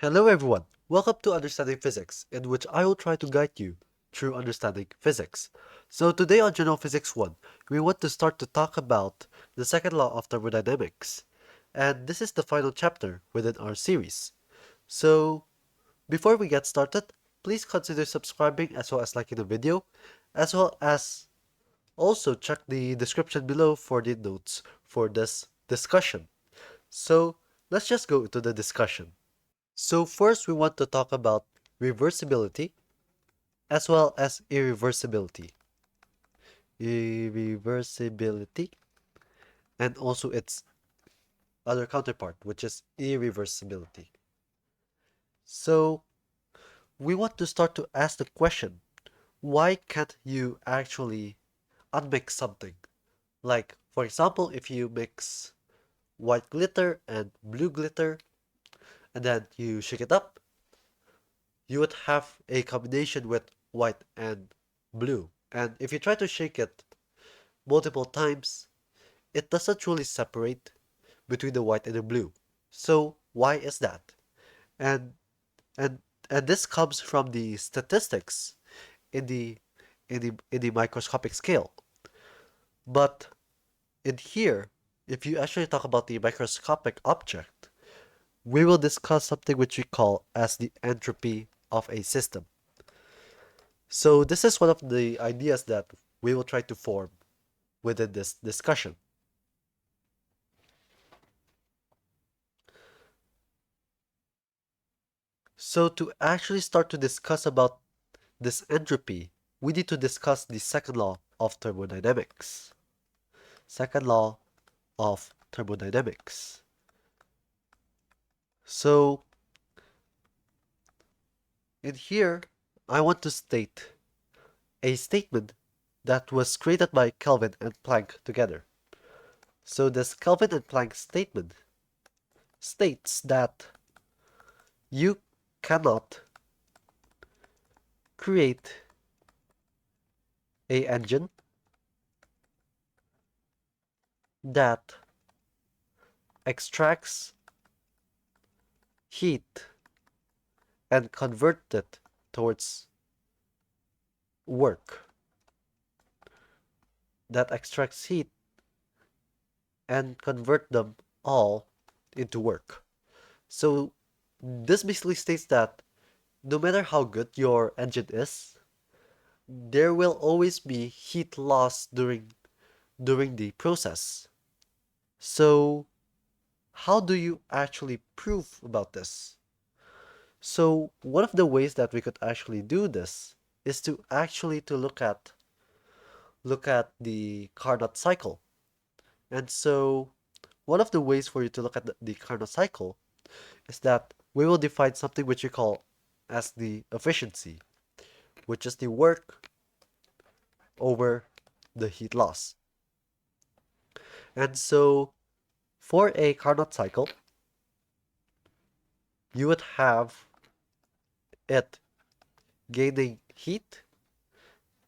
Hello everyone, welcome to Understanding Physics, in which I will try to guide you through understanding physics. So today on General Physics 1, we want to start to talk about the second law of thermodynamics. And this is the final chapter within our series. So before we get started, please consider subscribing as well as liking the video, as well as also check the description below for the notes for this discussion. So let's just go into the discussion. So first we want to talk about reversibility as well as irreversibility. Irreversibility and also its other counterpart, which is irreversibility. So we want to start to ask the question, why can't you actually unmix something? Like, for example, if you mix white glitter and blue glitter, and then you shake it up, you would have a combination with white and blue. And if you try to shake it multiple times, it doesn't truly separate between the white and the blue. So why is that? And and and this comes from the statistics in the microscopic scale. But in here, if you actually talk about the microscopic object, we will discuss something which we call as the entropy of a system. So this is one of the ideas that we will try to form within this discussion. So to actually start to discuss about this entropy, we need to discuss the second law of thermodynamics. Second law of thermodynamics. So in here, I want to state a statement that was created by Kelvin and Planck together. So this Kelvin and Planck statement states that you cannot create a engine that extracts heat and convert it towards work, that extracts heat and convert them all into work. So this basically states that no matter how good your engine is, there will always be heat loss during the process. So how do you actually prove about this? So one of the ways that we could actually do this is to actually to look at the Carnot cycle. And so one of the ways for you to look at the Carnot cycle is that we will define something which we call as the efficiency, which is the work over the heat loss. And so for a Carnot cycle, you would have it gaining heat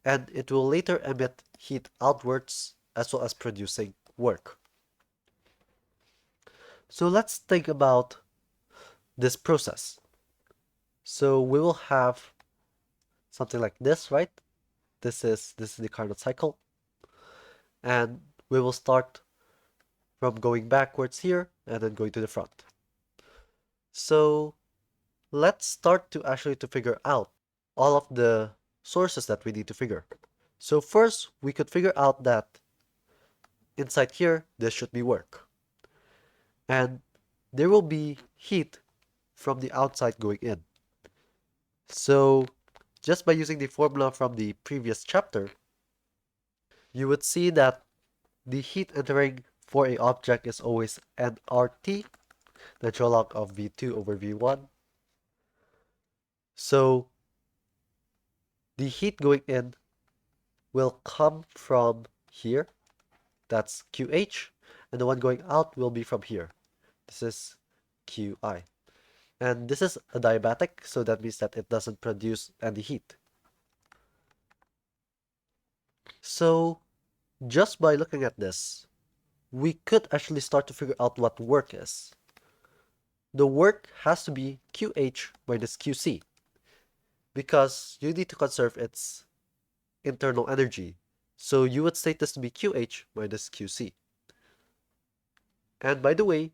and it will later emit heat outwards as well as producing work. So let's think about this process. So we will have something like this, right? This is the Carnot cycle, and we will start from going backwards here and then going to the front. So let's start to actually to figure out all of the sources that we need to figure. So first, we could figure out that inside here, this should be work. And there will be heat from the outside going in. So just by using the formula from the previous chapter, you would see that the heat entering for a object is always nRT, natural log of V2 over V1. So the heat going in will come from here, that's QH, and the one going out will be from here. This is QI. And this is a diabatic, so that means that it doesn't produce any heat. So just by looking at this, we could actually start to figure out what work is. the work has to be QH minus QC because you need to conserve its internal energy. So you would state this to be QH minus QC. And by the way,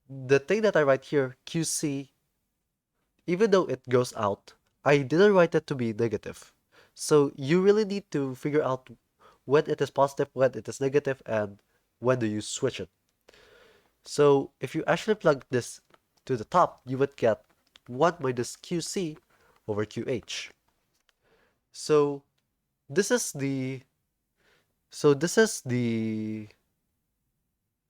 the thing that I write here, QC, even though it goes out, I didn't write it to be negative. So you really need to figure out when it is positive, when it is negative, and when do you switch it. So if you actually plug this to the top, you would get 1 minus QC over QH. So this is the this is the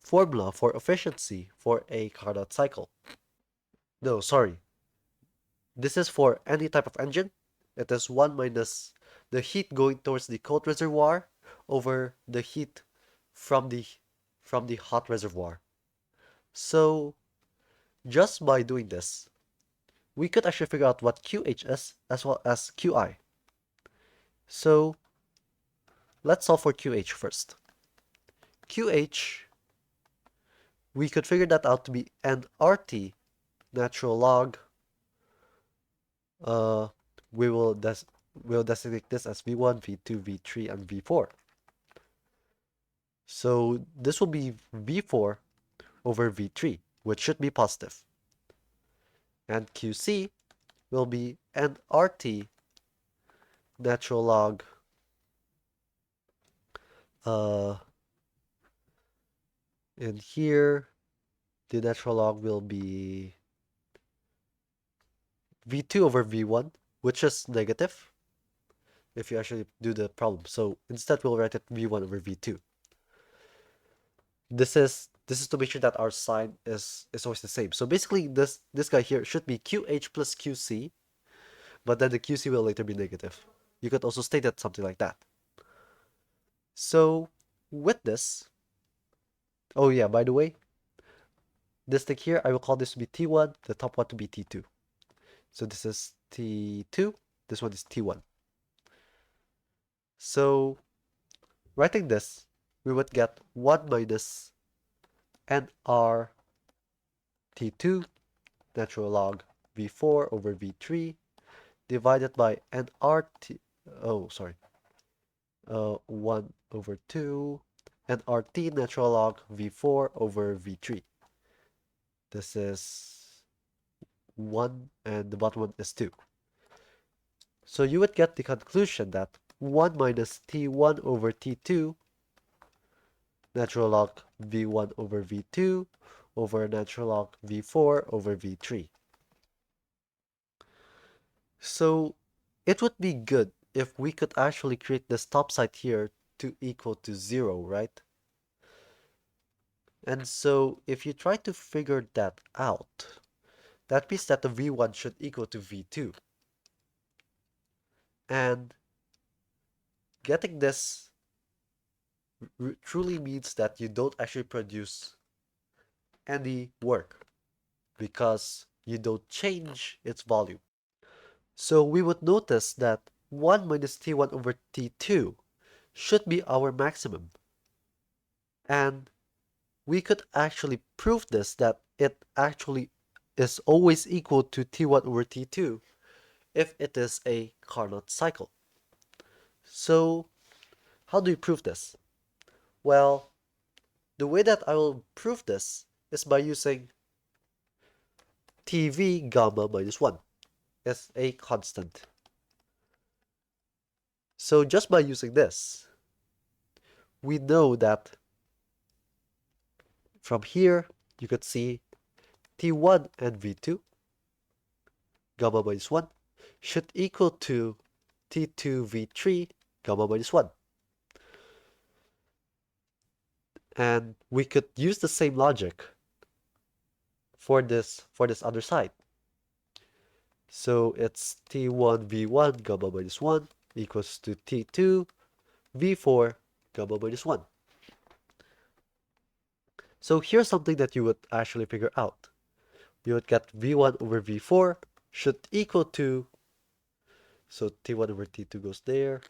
formula for efficiency for a Carnot cycle. No, sorry. This is for any type of engine. It is 1 minus the heat going towards the cold reservoir over the heat from the hot reservoir. So just by doing this, we could actually figure out what QH is as well as QI. So let's solve for QH first. QH, we could figure that out to be nRT natural log. Uh, we will designate this as V1, V2, V3, and V4. So this will be V4 over V3, which should be positive. And QC will be nRT natural log in here the natural log will be V2 over V1, which is negative if you actually do the problem. So instead we'll write it V1 over V2. This is to make sure that our sign is always the same. So basically this guy here should be QH plus QC, but then the QC will later be negative. You could also state it something like that. So with this, oh yeah, by the way, this thing here, I will call this to be T1, the top one to be T2. So this is T2, this one is T1. So writing this, we would get 1 minus nR T2 natural log V4 over V3 divided by nRT, 1 over 2 nRT natural log V4 over V3. This is 1 and the bottom one is 2. So you would get the conclusion that 1 minus T1 over T2 natural log V1 over V2 over natural log V4 over V3. So it would be good if we could actually create this top side here to equal to 0, right? And so if you try to figure that out, that means that the V1 should equal to V2. And getting this truly means that you don't actually produce any work because you don't change its volume. So we would notice that 1 minus T1 over T2 should be our maximum. And we could actually prove this, that it actually is always equal to T1 over T2 if it is a Carnot cycle. So how do we prove this? Well, the way that I will prove this is by using TV gamma minus 1 as a constant. So just by using this, we know that from here you could see T1 and V2 gamma minus 1 should equal to T2 V3 gamma minus 1. And we could use the same logic for this other side. So it's T1 V1 gamma minus 1 equals to T2 V4 gamma minus 1. So here's something that you would actually figure out. You would get V1 over V4 should equal to, so T1 over T2 goes there,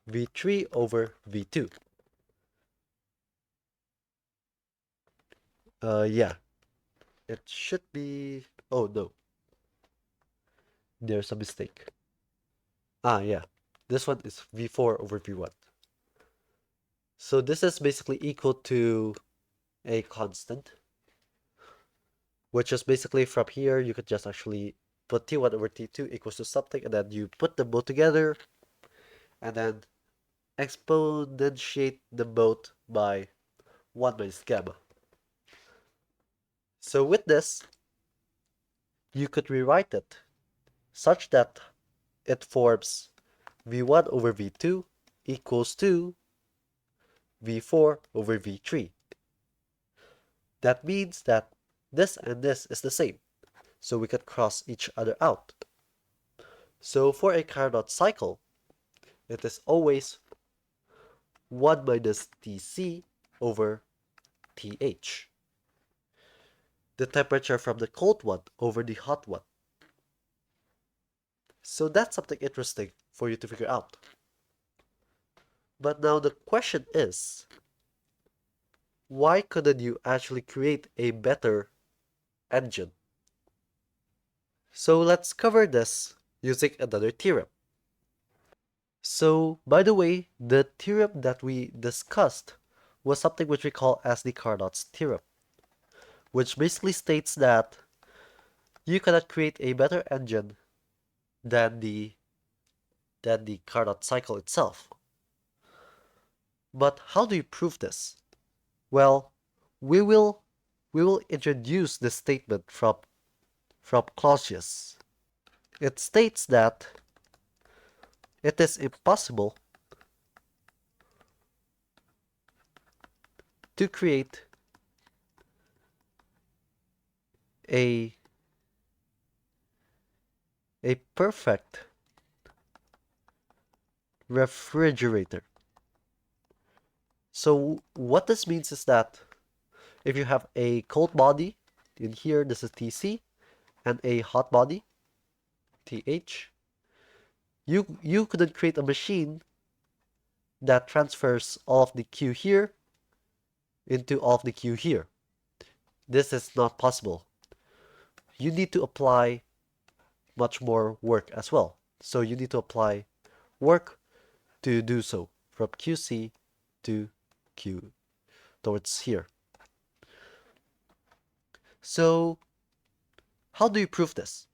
V3 over V2. Yeah. It should be... Oh no, there's a mistake. Yeah. This one is V4 over V1. So this is basically equal to a constant, which is basically from here, you could just actually put T1 over T2 equals to something, and then you put them both together, and then exponentiate them both by 1 minus gamma. So with this, you could rewrite it such that it forms V1 over V2 equals to V4 over V3. That means that this and this is the same, so we could cross each other out. So for a Carnot cycle, it is always 1 minus Tc over Th. The temperature from the cold one over the hot one. So that's something interesting for you to figure out. But now the question is, why couldn't you actually create a better engine? So let's cover this using another theorem. So, by the way, the theorem that we discussed was something which we call as the Carnot's theorem, which basically states that you cannot create a better engine than the Carnot cycle itself. But how do you prove this? Well, we will introduce this statement from Clausius. It states that it is impossible to create a perfect refrigerator. So what this means is that if you have a cold body, in here this is Tc, and a hot body, Th, you couldn't create a machine that transfers all of the Q here into all of the Q here. This is not possible. You need to apply much more work as well. So you need to apply work to do so from QC to Q towards here. So how do you prove this?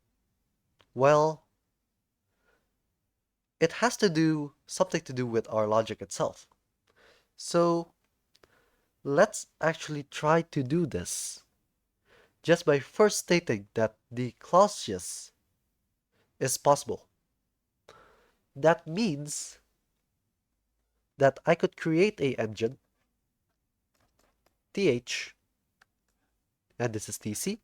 Well, it has to do something to do with our logic itself. So let's actually try to do this just by first stating that the Clausius is possible. That means that I could create a engine, Th, and this is Tc.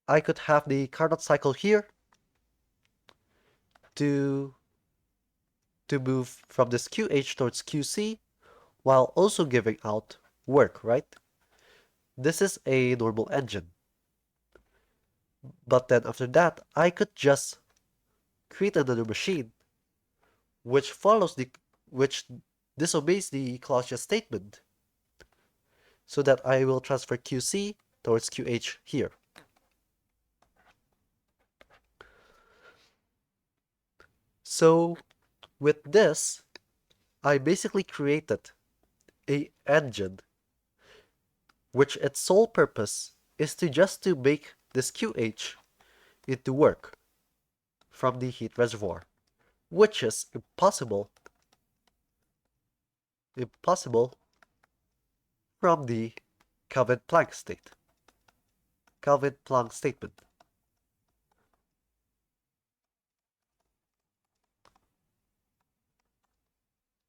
I could have the Carnot cycle here to move from this QH towards QC while also giving out work, right? This is a normal engine. But then after that, I could just create another machine which disobeys the Clausius statement, so that I will transfer QC towards QH here. So with this, I basically created a engine which its sole purpose is to make this QH into work from the heat reservoir, which is impossible from the Kelvin-Planck statement.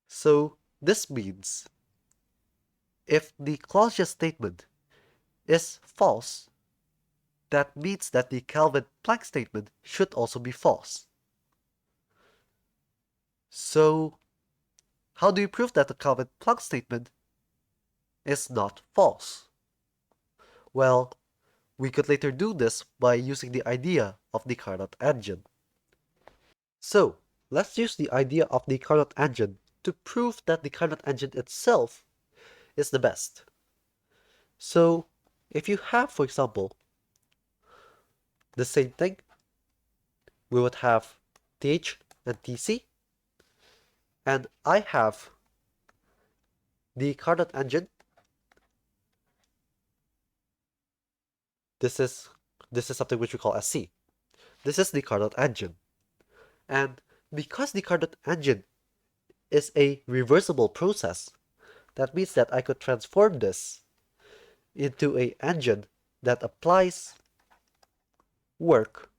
So this means if the Clausius statement is false, that means that the Kelvin-Planck statement should also be false. So how do you prove that the Kelvin-Planck statement is not false? Well, we could later do this by using the idea of the Carnot engine. So let's use the idea of the Carnot engine to prove that the Carnot engine itself is the best. So if you have, for example, the same thing, we would have TH and TC, and I have the Carnot engine. This is something which we call as C. This is the Carnot engine. And because the Carnot engine is a reversible process, that means that I could transform this into an engine that applies work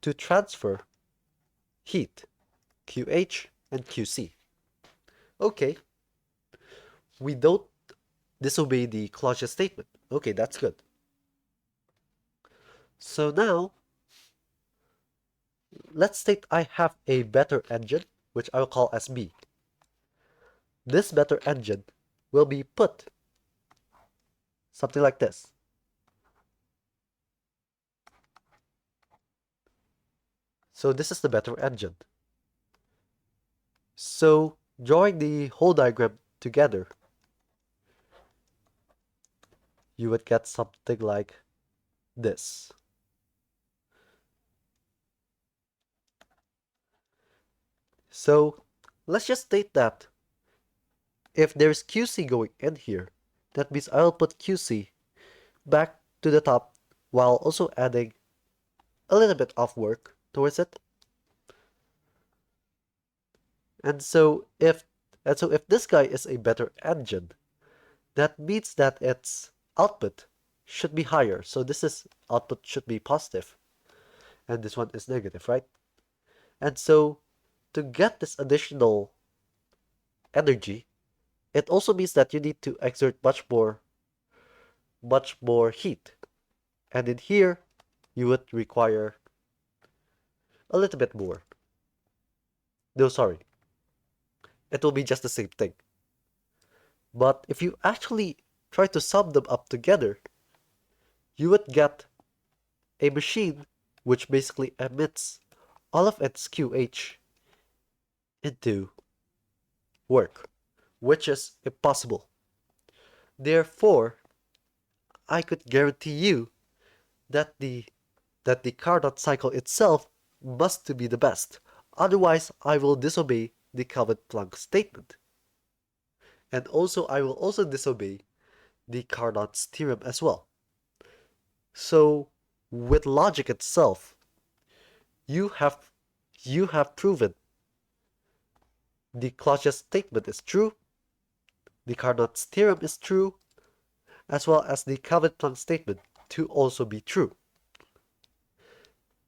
to transfer heat, QH and QC. Okay, we don't disobey the Clausius statement. Okay, that's good. So now, let's state I have a better engine, which I will call as B. This better engine will be put something like this. So this is the better engine. So drawing the whole diagram together, you would get something like this. So let's just state that if there's QC going in here, that means I'll put QC back to the top while also adding a little bit of work towards it. And so if this guy is a better engine, that means that its output should be higher. So this is output should be positive, and this one is negative, right? And so to get this additional energy, it also means that you need to exert much more heat. And in here, you would require a little bit more. No, sorry. It will be just the same thing. But if you actually try to sum them up together, you would get a machine which basically emits all of its QH into work, which is impossible. Therefore, I could guarantee you that the Carnot cycle itself must be the best. Otherwise, I will disobey the Kelvin-Planck statement. And also, I will also disobey the Carnot's theorem as well. So, with logic itself, you have proven the Clausius statement is true, the Carnot's theorem is true, as well as the Kelvin-Planck statement to also be true.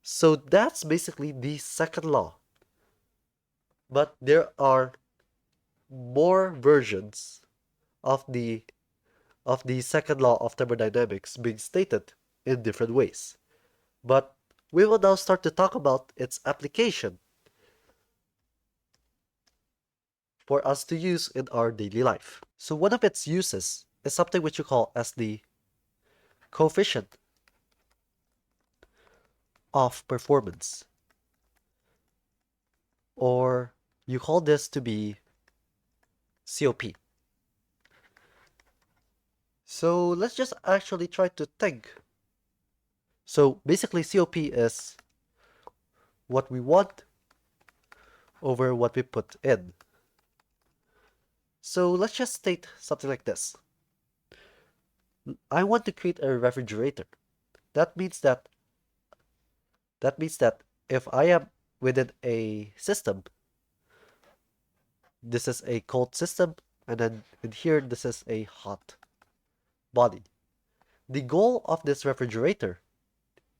So that's basically the second law. But there are more versions of the second law of thermodynamics being stated in different ways. But we will now start to talk about its application for us to use in our daily life. So one of its uses is something which you call as the coefficient of performance, or you call this to be COP. So let's just actually try to think. So basically COP is what we want over what we put in. So let's just state something like this. I want to create a refrigerator. That means that if I am within a system, this is a cold system, and then in here this is a hot body. The goal of this refrigerator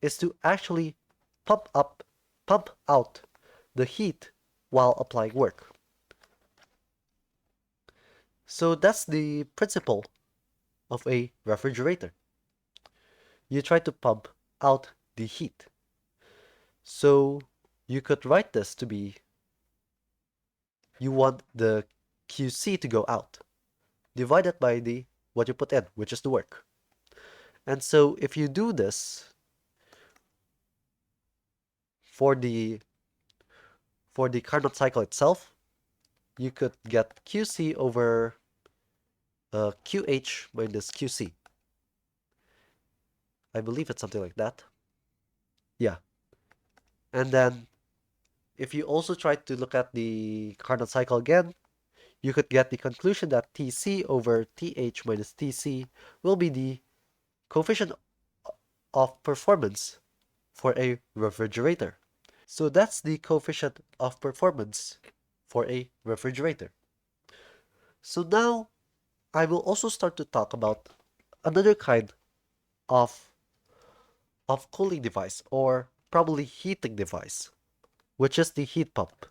is to actually pump out the heat while applying work. So that's the principle of a refrigerator. You try to pump out the heat. So you could write this to be, you want the QC to go out, divided by the what you put in, which is the work. And so if you do this for the Carnot cycle itself, you could get QC over QH minus QC. I believe it's something like that. Yeah. And then if you also try to look at the Carnot cycle again, you could get the conclusion that Tc over Th minus Tc will be the coefficient of performance for a refrigerator. So that's the coefficient of performance for a refrigerator. So now I will also start to talk about another kind of cooling device or probably heating device, which is the heat pump.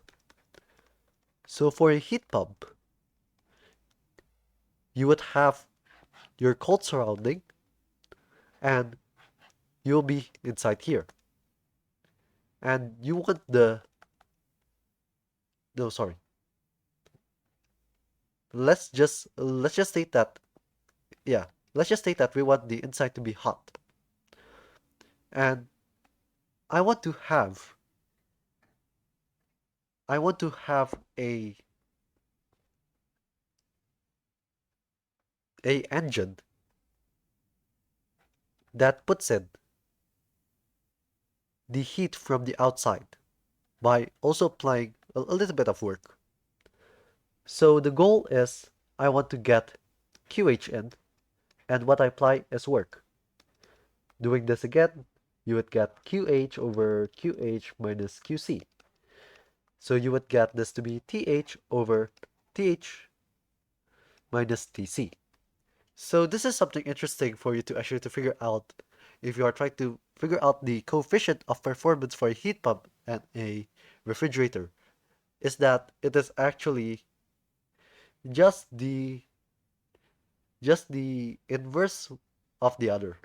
So for a heat pump, you would have your cold surrounding and you'll be inside here. And you want the, no, sorry. Let's just state that, yeah, let's just state that we want the inside to be hot. And I want to have I want to have a engine that puts in the heat from the outside by also applying a little bit of work. So the goal is I want to get QH in, and what I apply is work. Doing this again, you would get QH over QH minus QC. So you would get this to be TH over TH minus TC. So this is something interesting for you to actually to figure out if you are trying to figure out the coefficient of performance for a heat pump and a refrigerator, is that it is actually just the inverse of the other.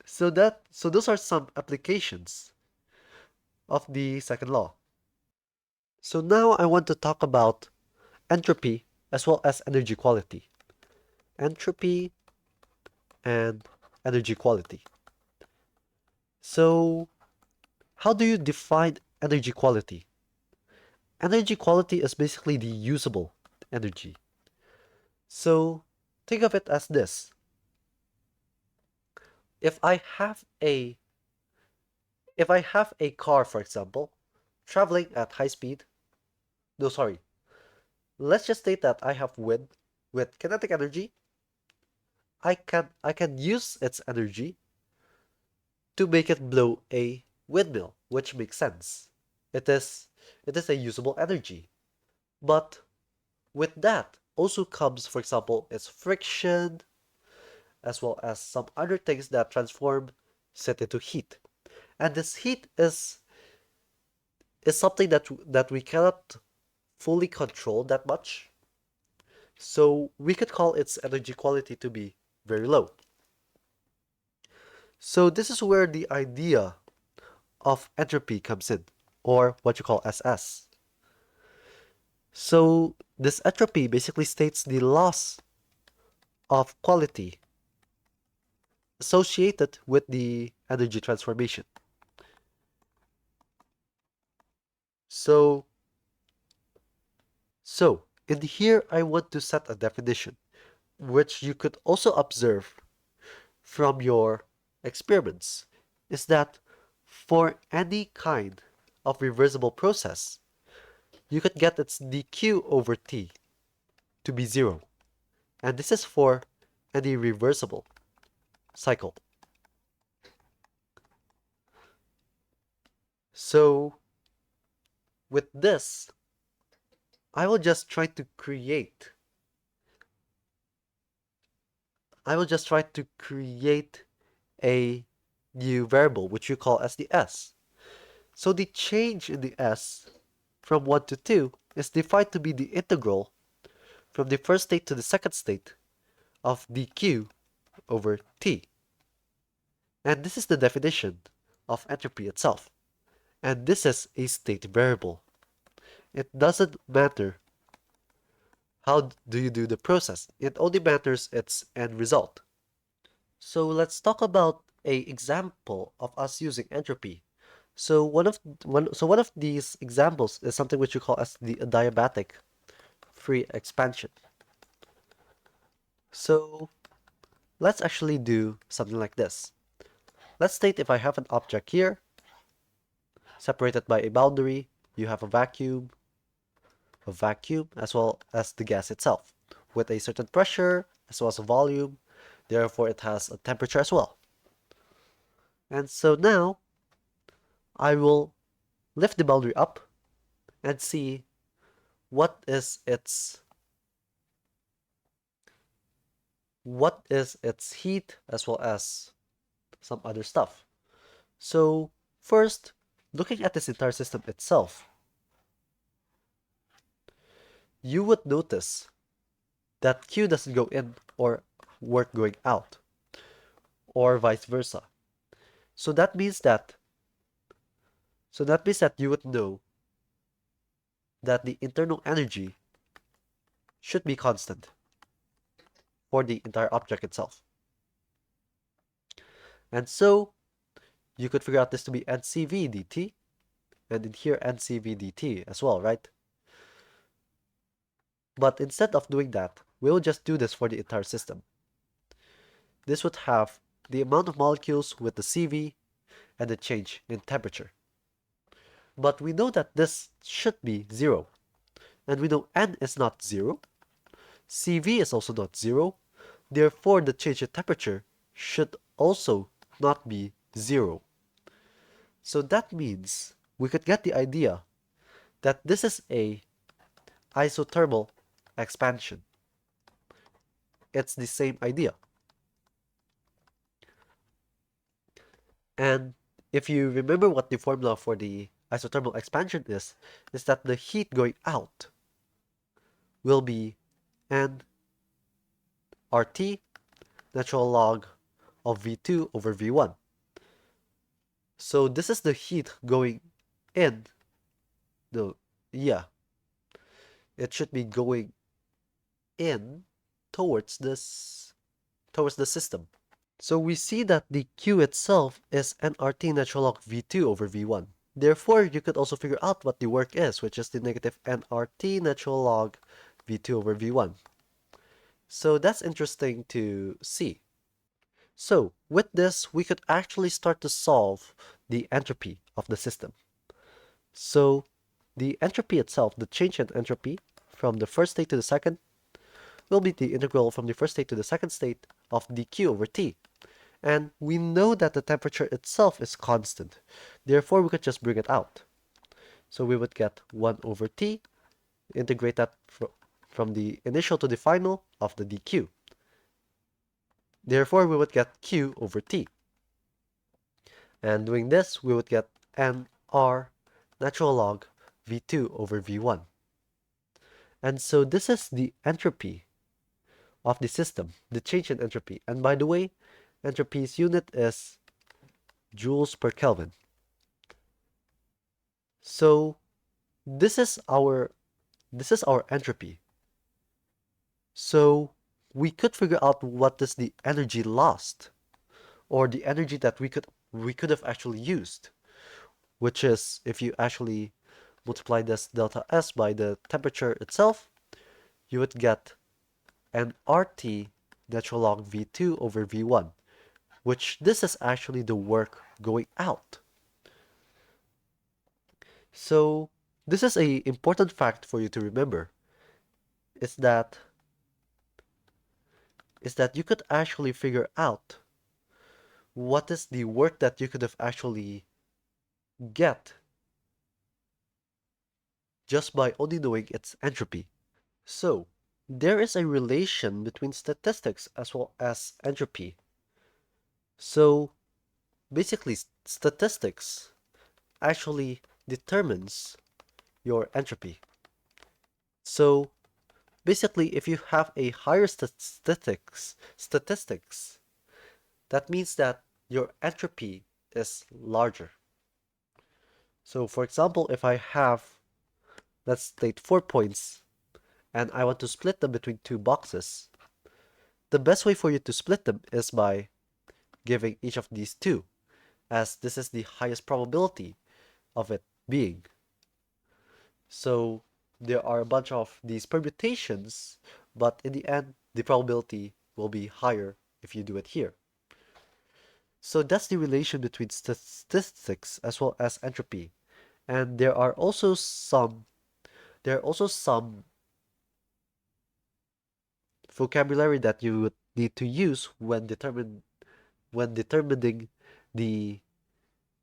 So those are some applications of the second law. So now I want to talk about entropy as well as energy quality. Entropy and energy quality. So how do you define energy quality? Energy quality is basically the usable energy. So think of it as this. If I have a if I have a car, for example, traveling at high speed, no, sorry, let's just state that I have wind with kinetic energy. I can use its energy to make it blow a windmill, which makes sense. It is it is a usable energy. But with that also comes, for example, its friction, as well as some other things that transform it into heat. And this heat is something that we cannot fully control that much. So we could call its energy quality to be very low. So this is where the idea of entropy comes in, or what you call SS. So this entropy basically states the loss of quality associated with the energy transformation. So, so in here I want to set a definition, which you could also observe from your experiments, is that for any kind of reversible process, you could get its dq over t to be 0. And this is for any reversible cycle. So with this, I will just try to create a new variable, which you call as the s. So the change in the s from 1 to 2 is defined to be the integral from the first state to the second state of dq over t. And this is the definition of entropy itself. And this is a state variable. It doesn't matter how do you do the process. It only matters its end result. So let's talk about a example of us using entropy. So one of these examples is something which you call as the adiabatic free expansion. So let's actually do something like this. Let's state if I have an object here, separated by a boundary, you have a vacuum, as well as the gas itself, with a certain pressure, as well as a volume, therefore it has a temperature as well. And so now, I will lift the boundary up and see what is its heat as well as some other stuff. So first, looking at this entire system itself, you would notice that Q doesn't go in or work going out, or vice versa. So that means that you would know that the internal energy should be constant for the entire object itself. And so you could figure out this to be NCV dt, and in here NCV dt as well, right? But instead of doing that, we'll just do this for the entire system. This would have the amount of molecules with the CV and the change in temperature. But we know that this should be 0. And we know N is not 0. CV is also not 0. Therefore, the change in temperature should also not be 0. So that means we could get the idea that this is a isothermal expansion. It's the same idea. And if you remember what the formula for the isothermal expansion is that the heat going out will be N RT natural log of V2 over V1. So this is the heat going in. No, yeah. It should be going in towards the system. So we see that the Q itself is nRT natural log V2 over V1. Therefore, you could also figure out what the work is, which is the negative nRT natural log V2 over V1. So that's interesting to see. So with this, we could actually start to solve the entropy of the system. So the entropy itself, the change in entropy from the first state to the second, will be the integral from the first state to the second state of dq over t. And we know that the temperature itself is constant. Therefore, we could just bring it out. So we would get 1 over t, integrate that from the initial to the final of the dq. Therefore, we would get q over t. And doing this, we would get nr natural log v2 over v1. And so this is the entropy of the system, the change in entropy. And by the way, entropy's unit is joules per Kelvin. So this is our entropy. So we could figure out what is the energy lost, or the energy that we could have actually used, which is if you actually multiply this delta S by the temperature itself, you would get an RT natural log V2 over V1, which this is actually the work going out. So this is a important fact for you to remember, is that you could actually figure out what is the work that you could have actually get just by only knowing its entropy. So there is a relation between statistics as well as entropy. So basically, statistics actually determines your entropy. So basically, if you have a higher statistics, that means that your entropy is larger. So for example, if I have, let's state 4 points, and I want to split them between 2 boxes, the best way for you to split them is by giving each of these 2, as this is the highest probability of it being. So there are a bunch of these permutations, but in the end, the probability will be higher if you do it here. So that's the relation between statistics as well as entropy. And there are also some vocabulary that you would need to use when determining the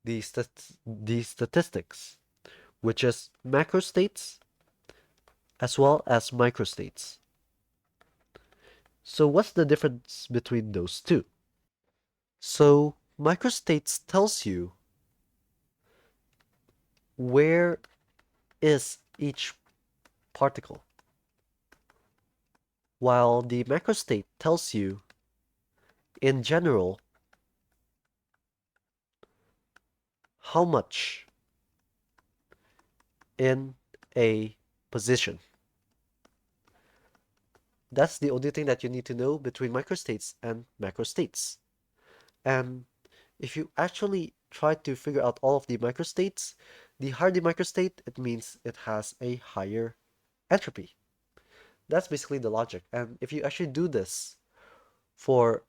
the statistics, which is macrostates as well as microstates. So what's the difference between those two? So microstates tells you where is each particle, while the macrostate tells you in general how much in a position. That's the only thing that you need to know between microstates and macrostates. And if you actually try to figure out all of the microstates, the higher the microstate, it means it has a higher entropy. That's basically the logic. And if you actually do this for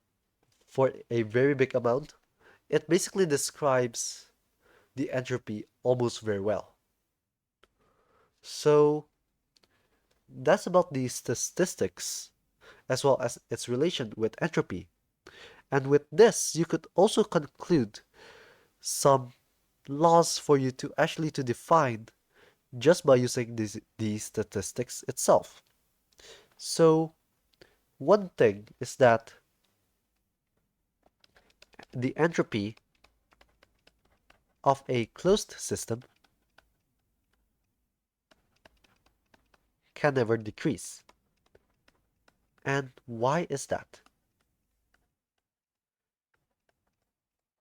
for a very big amount, it basically describes the entropy almost very well. So that's about the statistics as well as its relation with entropy. And with this, you could also conclude some laws for you to actually to define just by using the statistics itself. So one thing is that the entropy of a closed system can never decrease. And why is that?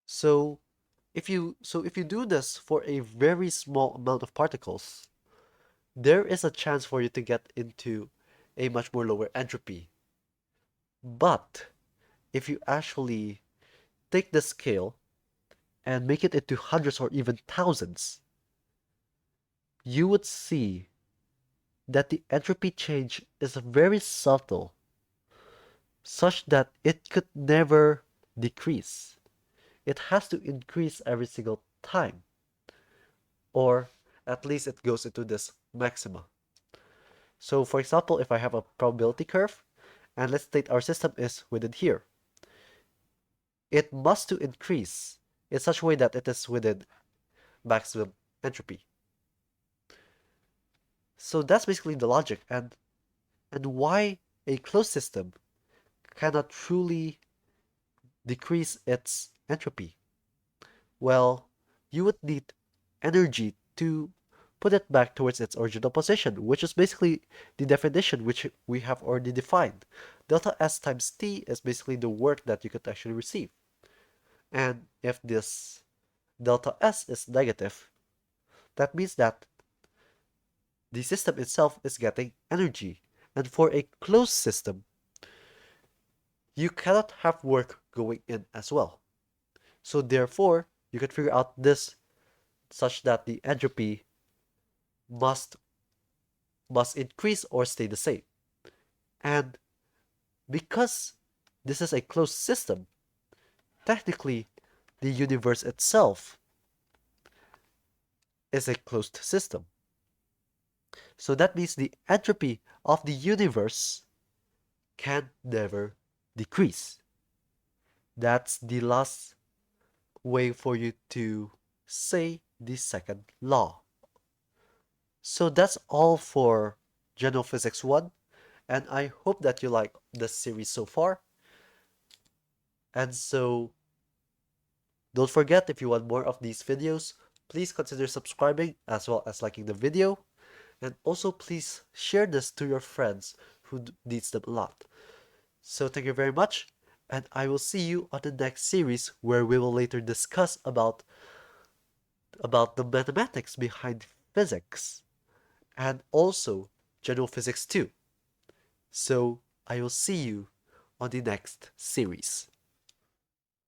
So if you do this for a very small amount of particles, there is a chance for you to get into a much more lower entropy. But if you actually take the scale and make it into hundreds or even thousands, you would see that the entropy change is very subtle, such that it could never decrease. It has to increase every single time, or at least it goes into this maxima. So for example, if I have a probability curve, and let's state our system is within here, it must to increase in such a way that it is within maximum entropy. So that's basically the logic, and why a closed system cannot truly decrease its entropy. Well, you would need energy to put it back towards its original position, which is basically the definition which we have already defined. Delta S times T is basically the work that you could actually receive. And if this delta S is negative, that means that the system itself is getting energy. And for a closed system, you cannot have work going in as well. So therefore, you can figure out this such that the entropy must must increase or stay the same. And because this is a closed system, technically the universe itself is a closed system. So that means the entropy of the universe can never decrease. That's the last way for you to say the second law. So that's all for General Physics 1, and I hope that you like this series so far. And so don't forget, if you want more of these videos, please consider subscribing as well as liking the video. And also please share this to your friends who needs them a lot. So thank you very much, and I will see you on the next series where we will later discuss about the mathematics behind physics and also general physics too. So I will see you on the next series.